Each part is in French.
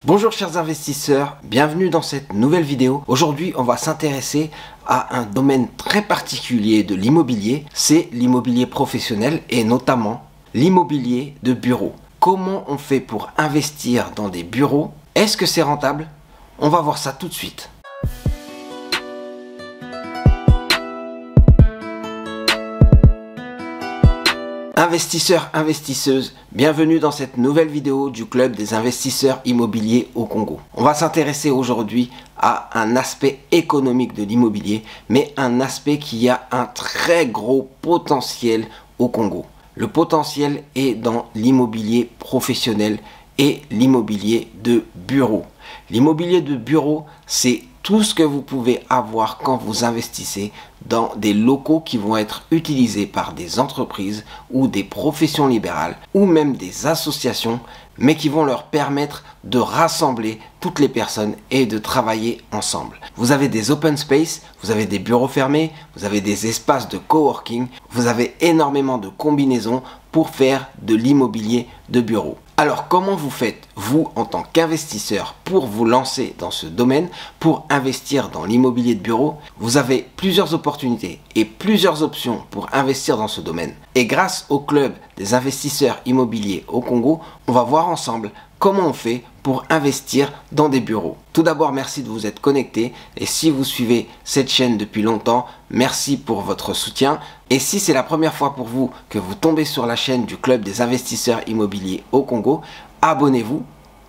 Bonjour chers investisseurs, bienvenue dans cette nouvelle vidéo. Aujourd'hui, on va s'intéresser à un domaine très particulier de l'immobilier, c'est l'immobilier professionnel et notamment l'immobilier de bureau. Comment on fait pour investir dans des bureaux? Est-ce que c'est rentable? On va voir ça tout de suite. Investisseurs, investisseuses, bienvenue dans cette nouvelle vidéo du Club des investisseurs immobiliers au Congo. On va s'intéresser aujourd'hui à un aspect économique de l'immobilier, mais un aspect qui a un très gros potentiel au Congo. Le potentiel est dans l'immobilier professionnel et l'immobilier de bureau. L'immobilier de bureau, c'est tout ce que vous pouvez avoir quand vous investissez dans des locaux qui vont être utilisés par des entreprises ou des professions libérales ou même des associations, mais qui vont leur permettre de rassembler toutes les personnes et de travailler ensemble. Vous avez des open space, vous avez des bureaux fermés, vous avez des espaces de coworking, vous avez énormément de combinaisons pour faire de l'immobilier de bureau. Alors comment vous faites, vous en tant qu'investisseur, pour vous lancer dans ce domaine, pour investir dans l'immobilier de bureau? Vous avez plusieurs opportunités et plusieurs options pour investir dans ce domaine. Et grâce au Club des investisseurs immobiliers au Congo, on va voir ensemble comment on fait pour investir dans des bureaux. Tout d'abord, merci de vous être connecté et si vous suivez cette chaîne depuis longtemps, merci pour votre soutien. Et si c'est la première fois pour vous que vous tombez sur la chaîne du Club des investisseurs immobiliers au Congo, abonnez-vous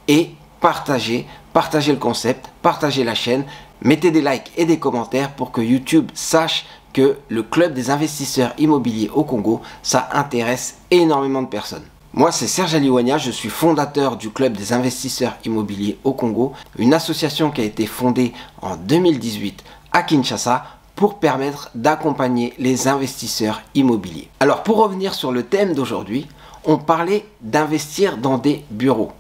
et partagez le concept, partagez la chaîne, mettez des likes et des commentaires pour que YouTube sache que le Club des investisseurs immobiliers au Congo, ça intéresse énormément de personnes. Moi, c'est Serge Aliwania, je suis fondateur du Club des investisseurs immobiliers au Congo, une association qui a été fondée en 2018 à Kinshasa pour permettre d'accompagner les investisseurs immobiliers. Alors, pour revenir sur le thème d'aujourd'hui, on parlait d'investir dans des bureaux.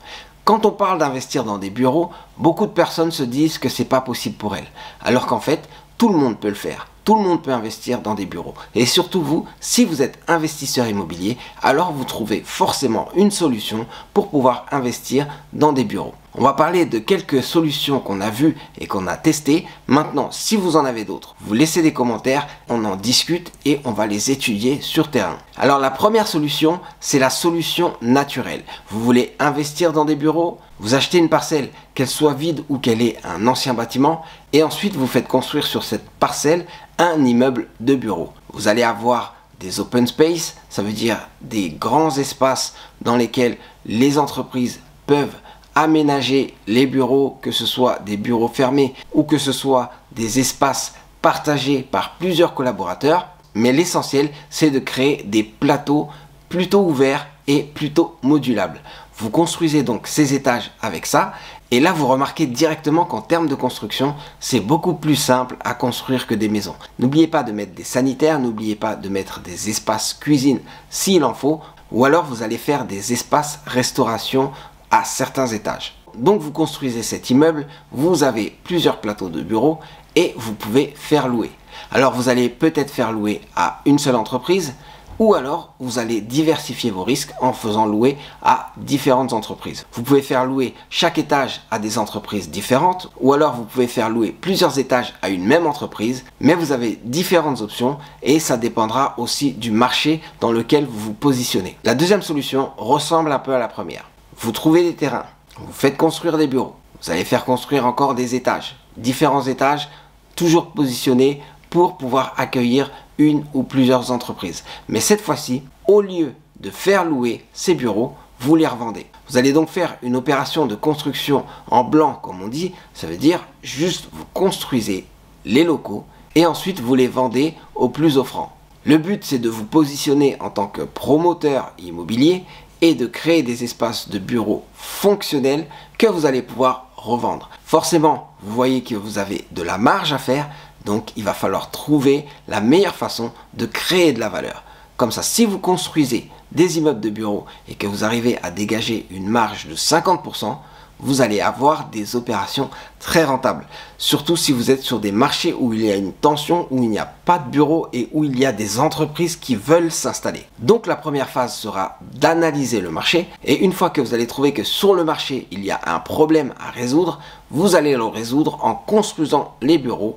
Quand on parle d'investir dans des bureaux, beaucoup de personnes se disent que c'est pas possible pour elles, alors qu'en fait, tout le monde peut le faire. Tout le monde peut investir dans des bureaux. Et surtout vous, si vous êtes investisseur immobilier, alors vous trouvez forcément une solution pour pouvoir investir dans des bureaux. On va parler de quelques solutions qu'on a vues et qu'on a testées. Maintenant, si vous en avez d'autres, vous laissez des commentaires, on en discute et on va les étudier sur terrain. Alors la première solution, c'est la solution naturelle. Vous voulez investir dans des bureaux? Vous achetez une parcelle, qu'elle soit vide ou qu'elle ait un ancien bâtiment, et ensuite vous faites construire sur cette parcelle un immeuble de bureau. Vous allez avoir des open space, ça veut dire des grands espaces dans lesquels les entreprises peuvent aménager les bureaux, que ce soit des bureaux fermés ou que ce soit des espaces partagés par plusieurs collaborateurs. Mais l'essentiel, c'est de créer des plateaux plutôt ouverts et plutôt modulables. Vous construisez donc ces étages avec ça et là vous remarquez directement qu'en termes de construction, c'est beaucoup plus simple à construire que des maisons. N'oubliez pas de mettre des sanitaires, n'oubliez pas de mettre des espaces cuisine s'il en faut, ou alors vous allez faire des espaces restauration à certains étages. Donc vous construisez cet immeuble, vous avez plusieurs plateaux de bureaux et vous pouvez faire louer. Alors vous allez peut-être faire louer à une seule entreprise, ou alors vous allez diversifier vos risques en faisant louer à différentes entreprises. Vous pouvez faire louer chaque étage à des entreprises différentes, ou alors vous pouvez faire louer plusieurs étages à une même entreprise, mais vous avez différentes options et ça dépendra aussi du marché dans lequel vous vous positionnez. La deuxième solution ressemble un peu à la première. Vous trouvez des terrains, vous faites construire des bureaux, vous allez faire construire encore des étages, différents étages, toujours positionnés pour pouvoir accueillir une ou plusieurs entreprises. Mais cette fois-ci, au lieu de faire louer ces bureaux, vous les revendez. Vous allez donc faire une opération de construction en blanc, comme on dit. Ça veut dire juste vous construisez les locaux et ensuite vous les vendez au plus offrant. Le but, c'est de vous positionner en tant que promoteur immobilier et de créer des espaces de bureaux fonctionnels que vous allez pouvoir revendre. Forcément, vous voyez que vous avez de la marge à faire. Donc, il va falloir trouver la meilleure façon de créer de la valeur. Comme ça, si vous construisez des immeubles de bureaux et que vous arrivez à dégager une marge de 50%, vous allez avoir des opérations très rentables. Surtout si vous êtes sur des marchés où il y a une tension, où il n'y a pas de bureau et où il y a des entreprises qui veulent s'installer. Donc la première phase sera d'analyser le marché, et une fois que vous allez trouver que sur le marché il y a un problème à résoudre, vous allez le résoudre en construisant les bureaux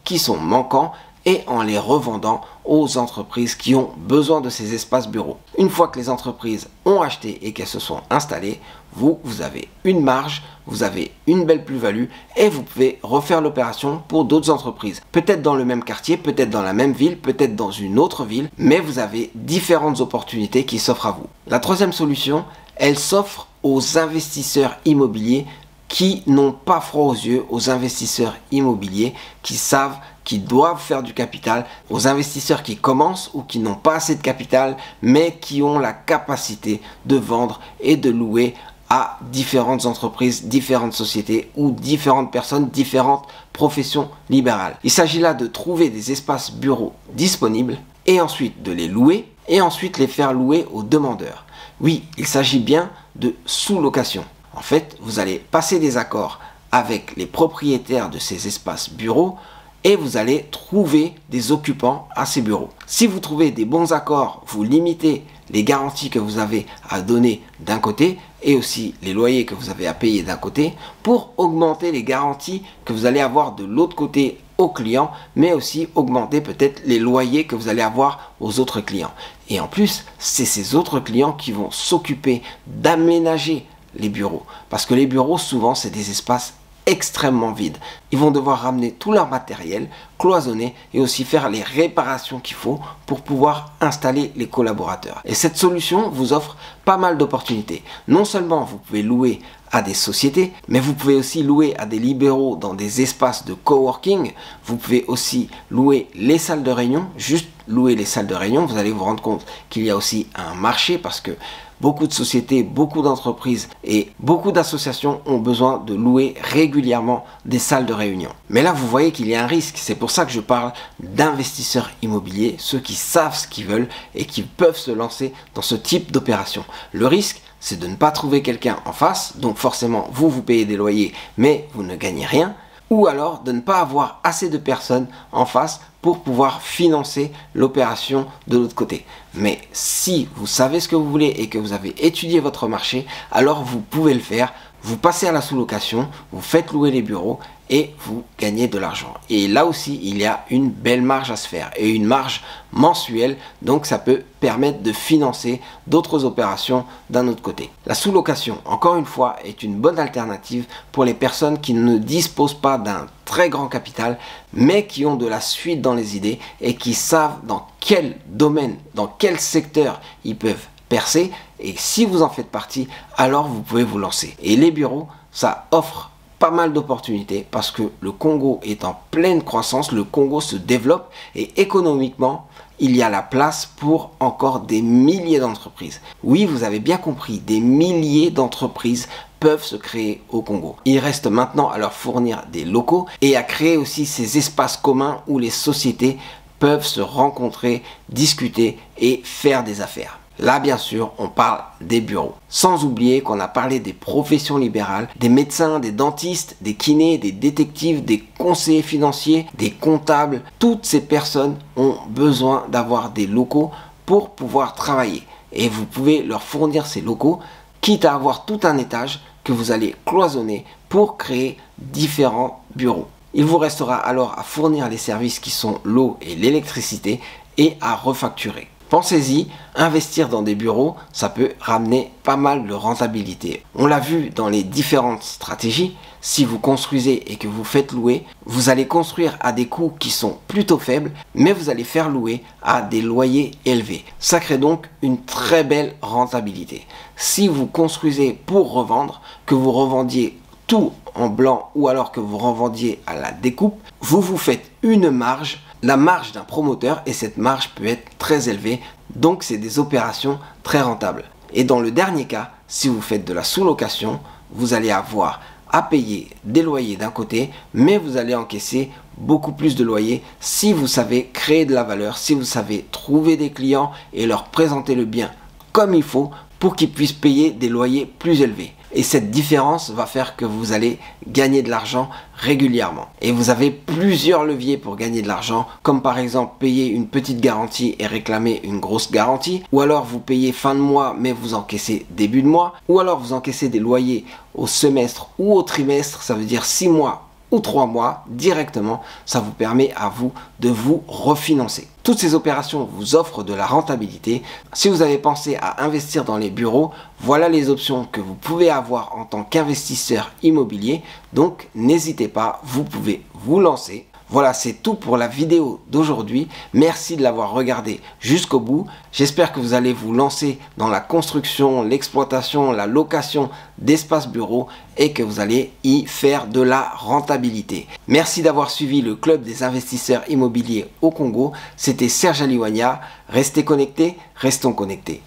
qui sont manquants et en les revendant aux entreprises qui ont besoin de ces espaces bureaux. Une fois que les entreprises ont acheté et qu'elles se sont installées, vous avez une marge, vous avez une belle plus-value et vous pouvez refaire l'opération pour d'autres entreprises. Peut-être dans le même quartier, peut-être dans la même ville, peut-être dans une autre ville, mais vous avez différentes opportunités qui s'offrent à vous. La troisième solution, elle s'offre aux investisseurs immobiliers qui n'ont pas froid aux yeux, aux investisseurs immobiliers qui savent qu'ils doivent faire du capital, aux investisseurs qui commencent ou qui n'ont pas assez de capital, mais qui ont la capacité de vendre et de louer à différentes entreprises, différentes sociétés ou différentes personnes, différentes professions libérales. Il s'agit là de trouver des espaces bureaux disponibles et ensuite de les louer et ensuite les faire louer aux demandeurs. Oui, il s'agit bien de sous-location. En fait, vous allez passer des accords avec les propriétaires de ces espaces bureaux et vous allez trouver des occupants à ces bureaux. Si vous trouvez des bons accords, vous limitez les garanties que vous avez à donner d'un côté et aussi les loyers que vous avez à payer d'un côté pour augmenter les garanties que vous allez avoir de l'autre côté aux clients, mais aussi augmenter peut-être les loyers que vous allez avoir aux autres clients. Et en plus, c'est ces autres clients qui vont s'occuper d'aménager les bureaux. Parce que les bureaux, souvent, c'est des espaces extrêmement vides. Ils vont devoir ramener tout leur matériel, cloisonner et aussi faire les réparations qu'il faut pour pouvoir installer les collaborateurs. Et cette solution vous offre pas mal d'opportunités. Non seulement vous pouvez louer à des sociétés, mais vous pouvez aussi louer à des libéraux dans des espaces de coworking. Vous pouvez aussi louer les salles de réunion, juste louer les salles de réunion. Vous allez vous rendre compte qu'il y a aussi un marché parce que beaucoup de sociétés, beaucoup d'entreprises et beaucoup d'associations ont besoin de louer régulièrement des salles de réunion. Mais là, vous voyez qu'il y a un risque. C'est pour ça que je parle d'investisseurs immobiliers, ceux qui savent ce qu'ils veulent et qui peuvent se lancer dans ce type d'opération. Le risque, c'est de ne pas trouver quelqu'un en face, donc forcément, vous payez des loyers, mais vous ne gagnez rien. Ou alors de ne pas avoir assez de personnes en face pour pouvoir financer l'opération de l'autre côté. Mais si vous savez ce que vous voulez et que vous avez étudié votre marché, alors vous pouvez le faire. Vous passez à la sous-location, vous faites louer les bureaux et vous gagnez de l'argent. Et là aussi, il y a une belle marge à se faire et une marge mensuelle, donc ça peut permettre de financer d'autres opérations d'un autre côté. La sous-location, encore une fois, est une bonne alternative pour les personnes qui ne disposent pas d'un très grand capital, mais qui ont de la suite dans les idées et qui savent dans quel domaine, dans quel secteur ils peuvent percer. Et si vous en faites partie, alors vous pouvez vous lancer. Et les bureaux, ça offre pas mal d'opportunités parce que le Congo est en pleine croissance, le Congo se développe et économiquement, il y a la place pour encore des milliers d'entreprises. Oui, vous avez bien compris, des milliers d'entreprises peuvent se créer au Congo. Il reste maintenant à leur fournir des locaux et à créer aussi ces espaces communs où les sociétés peuvent se rencontrer, discuter et faire des affaires. Là, bien sûr, on parle des bureaux. Sans oublier qu'on a parlé des professions libérales, des médecins, des dentistes, des kinés, des détectives, des conseillers financiers, des comptables. Toutes ces personnes ont besoin d'avoir des locaux pour pouvoir travailler. Et vous pouvez leur fournir ces locaux, quitte à avoir tout un étage que vous allez cloisonner pour créer différents bureaux. Il vous restera alors à fournir les services qui sont l'eau et l'électricité et à refacturer. Pensez-y, investir dans des bureaux, ça peut ramener pas mal de rentabilité. On l'a vu dans les différentes stratégies, si vous construisez et que vous faites louer, vous allez construire à des coûts qui sont plutôt faibles, mais vous allez faire louer à des loyers élevés. Ça crée donc une très belle rentabilité. Si vous construisez pour revendre, que vous revendiez tout en blanc ou alors que vous revendiez à la découpe, vous vous faites une marge, la marge d'un promoteur, et cette marge peut être très élevée, donc c'est des opérations très rentables. Et dans le dernier cas, si vous faites de la sous-location, vous allez avoir à payer des loyers d'un côté, mais vous allez encaisser beaucoup plus de loyers si vous savez créer de la valeur, si vous savez trouver des clients et leur présenter le bien comme il faut pour qu'ils puissent payer des loyers plus élevés. et cette différence va faire que vous allez gagner de l'argent régulièrement. Et vous avez plusieurs leviers pour gagner de l'argent, comme par exemple payer une petite garantie et réclamer une grosse garantie, ou alors vous payez fin de mois mais vous encaissez début de mois, ou alors vous encaissez des loyers au semestre ou au trimestre, ça veut dire 6 mois ou 3 mois directement, ça vous permet à vous de vous refinancer. Toutes ces opérations vous offrent de la rentabilité. Si vous avez pensé à investir dans les bureaux, voilà les options que vous pouvez avoir en tant qu'investisseur immobilier. Donc n'hésitez pas, vous pouvez vous lancer. Voilà, c'est tout pour la vidéo d'aujourd'hui. Merci de l'avoir regardé jusqu'au bout. J'espère que vous allez vous lancer dans la construction, l'exploitation, la location d'espaces bureaux et que vous allez y faire de la rentabilité. Merci d'avoir suivi le Club des investisseurs immobiliers au Congo. C'était Serge Aliwanya. Restez connectés, restons connectés.